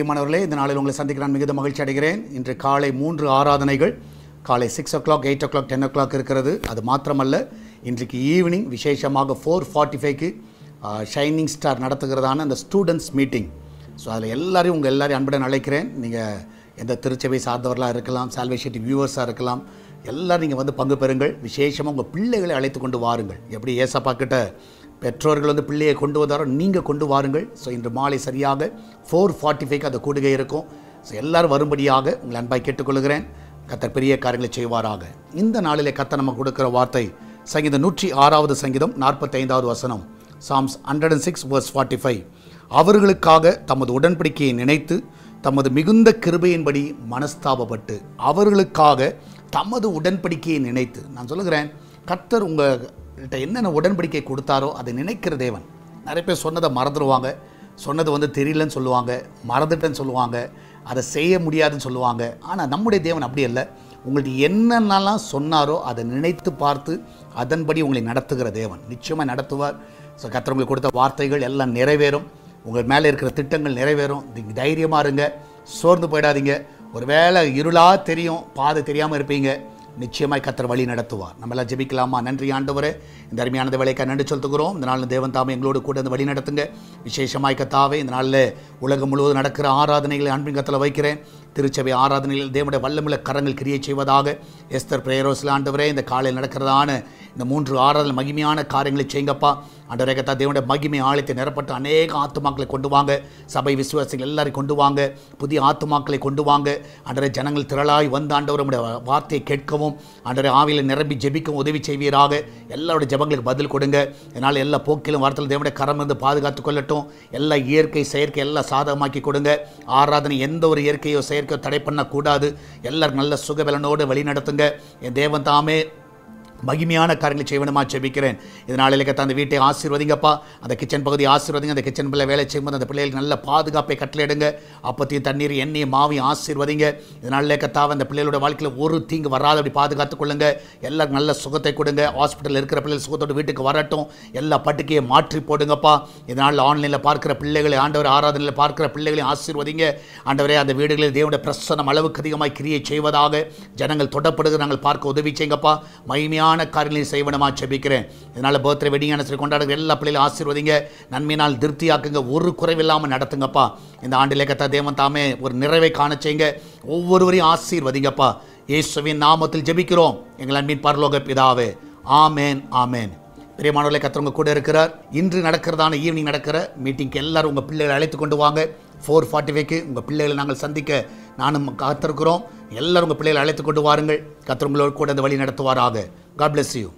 பிரியமானவர்களே, இந்த நாளில் உங்களை சந்திக்க நான் மிகுந்த மகிழ்ச்சி அடைகிறேன். இன்று காலை 3 ஆராதனைகள், காலை 6 o'clock, 8 o'clock, 10 o'clock இருக்கிறது. அது மாத்திரமல்ல, இன்றைக்கு ஈவினிங் விசேஷமாக 4:45க்கு ஷைனிங் ஸ்டார் நடத்துகிறதான அந்த ஸ்டூடெண்ட்ஸ் மீட்டிங். ஸோ அதில் எல்லாரையும் உங்கள் எல்லாரையும் அன்புடன் அழைக்கிறேன். நீங்கள் எந்த திருச்சபை சார்ந்தவர்களாக இருக்கலாம், சால்வேஷன் வியூவர்ஸாக இருக்கலாம், எல்லோரும் நீங்கள் வந்து பங்கு பெறுங்கள். விசேஷமாக உங்கள் பிள்ளைகளை அழைத்து கொண்டு வாருங்கள். எப்படி ஏசப்பா கிட்ட பெற்றோர்கள் வந்து பிள்ளையை கொண்டு வந்தாரோ நீங்கள் கொண்டு வாருங்கள். ஸோ இன்று மாலை சரியாக 4:45க்கு அந்த கூடுகை இருக்கும். ஸோ எல்லோரும் வரும்படியாக உங்களை அன்பாய் கேட்டுக்கொள்கிறேன். கர்த்தர் பெரிய காரியங்களை செய்வாராக. இந்த நாளிலே கர்த்தர் நமக்கு கொடுக்குற வார்த்தை சங்கீதம் 106வது சங்கீதம் 45வது வசனம். Psalms 106 verse 45. அவர்களுக்காக தமது உடன்படிக்கையை நினைத்து தமது மிகுந்த கிருபையின்படி மனஸ்தாபப்பட்டு, அவர்களுக்காக தமது உடன்படிக்கையை நினைத்து. நான் சொல்லுகிறேன், கர்த்தர் உங்கள்கிட்ட என்னென்ன உடன்படிக்கை கொடுத்தாரோ அதை நினைக்கிற தேவன். நிறைய பேர் சொன்னதை மறந்துடுவாங்க, சொன்னது வந்து தெரியலன்னு சொல்லுவாங்க, மறந்துட்டேன்னு சொல்லுவாங்க, அதை செய்ய முடியாதுன்னு சொல்லுவாங்க. ஆனால் நம்முடைய தேவன் அப்படி இல்லை. உங்களுக்கு என்னென்னலாம் சொன்னாரோ அதை நினைத்து பார்த்து அதன்படி உங்களை நடத்துகிற தேவன். நிச்சயமாக நடத்துவார். ஸோ கர்த்தர் உங்களுக்கு கொடுத்த வார்த்தைகள் எல்லாம் நிறைவேறும். உங்கள் மேலே இருக்கிற திட்டங்கள் நிறைவேறும். நீங்கள் தைரியமாக இருங்க, சோர்ந்து போயிடாதீங்க. ஒரு வேளை இருளாக தெரியும், பாதை தெரியாமல் இருப்பீங்க, நிச்சயமாய் கர்த்தர் வழி நடத்துவார். நம்மளாம் ஜெபிக்கலாமா? நன்றி ஆண்டவரே, இந்த அருமையான வேலைக்காக நன்றி சொல்லுகிறோம். இந்த நாளில் தேவன் தாமே எங்களோடு கூட இந்த வழி நடத்துங்க. விசேஷமாய் கர்த்தாவே, இந்த நாளில் உலகம் முழுவதும் நடக்கிற ஆராதனைகளை அன்பின் கரத்தில் வைக்கிறேன். திருச்சபை ஆராதனைகளில் தேவனுடைய வல்லமுள்ள கரங்கள் கிரியை செய்வதாக. எஸ்தர் பிரேயரோஸில் ஆண்டவரே, இந்த காலையில் நடக்கிறதான இந்த 3 ஆராதனை மகிமையான காரியங்களை செய்யுங்கப்பா. ஆண்டவரே கர்த்தா, தேவனுடைய மகிமை ஆலயத்தை நிரப்பட்டு அநேக ஆத்துமாக்களை கொண்டு வாங்க. சபை விசுவாசிகள் எல்லாரையும் கொண்டு வாங்க. புதிய ஆத்துமாக்களை கொண்டு வாங்க. ஆண்டவரே, ஜனங்கள் திரளாய் வந்து ஆண்டவரே உம்முடைய வார்த்தையை கேட்கவும், ஆண்டவரே ஆவியில் நிரம்பி ஜெபிக்கவும் உதவி செய்வீராக. எல்லாருடைய ஜெபங்களுக்கு பதில் கொடுங்க. இதனால் எல்லா போக்கிலும் வார்த்தையில் தேவனுடைய கரம் இருந்து பாதுகாத்து கொள்ளட்டும். எல்லா இயற்கை செயற்கை எல்லாம் சாதகமாக்கி கொடுங்க. ஆராதனை எந்த ஒரு இயற்கையோ செயற்கையோ தடை பண்ணக்கூடாது. எல்லாரும் நல்ல சுகபலனோடு வழி நடத்துங்க. என் தேவன் தாமே மகிமையான காரியங்களை செய்வனுமா ஜெபிக்கிறேன். இதனால கத்த அந்த வீட்டை ஆசீர்வதிங்கப்பா. அந்த கிச்சன் பகுதி ஆசீர்வதிங்க. அந்த கிச்சன் பிள்ளை வேலை செய்யும்போது அந்த பிள்ளைகளுக்கு நல்ல பாதுகாப்பை கட்டளையிடுங்க. அப்பத்தையும் தண்ணீர் எண்ணெயும் மாவையும் ஆசீர்வதிங்க. இதனால கத்தாவை அந்த பிள்ளைகளோட வாழ்க்கையில் ஒரு தீங்கு வராதபடி பாதுகாத்துக் கொள்ளுங்க. எல்லாருக்கும் நல்ல சுகத்தை கொடுங்க. ஹாஸ்பிட்டலில் இருக்கிற பிள்ளைகள் சுகத்தோடு வீட்டுக்கு வரட்டும். எல்லா பட்டுக்கையை மாற்றி போடுங்கப்பா. இதனால் ஆன்லைனில் பார்க்குற பிள்ளைகளை, ஆண்டவர் ஆராதனையில் பார்க்குற பிள்ளைகளையும் ஆசீர்வதிங்க. ஆண்டவரே, அந்த வீடுகளில் தேவனுடைய பிரசன்னம் அளவுக்கு அதிகமாக கிரியை செய்வதாக. ஜனங்கள் தொடப்படுகிற நாங்கள் பார்க்க உதவி செய்யுங்கப்பா. மகிமையான காரியங்களை செய்வனமா ஜெபிக்கிறேன். இதனால பர்த்டே வெட்டிங் ஆனிவர்சரி கொண்டாடுகிற எல்லா பிள்ளைகளும் ஆசீர்வதிங்க. நன்மையினால் திருப்தியாக்குங்க. ஒரு குறைவில்லாமல் நடத்துங்கப்பா. இந்த ஆண்டிலே கர்த்தா தேவன் தாமே ஒரு நிறைவை காண செய்யுங்க. ஒவ்வொருவரையும் ஆசீர்வதிங்கப்பா. இயேசுவின் நாமத்தில் ஜெபிக்கிறோம் எங்கள் அன்பின் பரலோக பிதாவே. ஆமேன், ஆமேன். பிரியமானவர்களே, கர்த்தர் உங்க கூட இருக்கிறார். இன்று நடக்கிறதான ஈவினிங் நடக்கிற மீட்டிங்க்கு எல்லாரும் உங்கள் பிள்ளைகளை அழைத்து கொண்டு வாங்க. 4:45க்கு உங்கள் பிள்ளைகளை நாங்கள் சந்திக்க நானும் காத்திருக்கிறோம். எல்லாரும் உங்கள் பிள்ளைகளை அழைத்து கொண்டு வாருங்கள். கர்த்தர் உங்களோடு கூட இந்த வழி நடத்துவாராக. God bless you.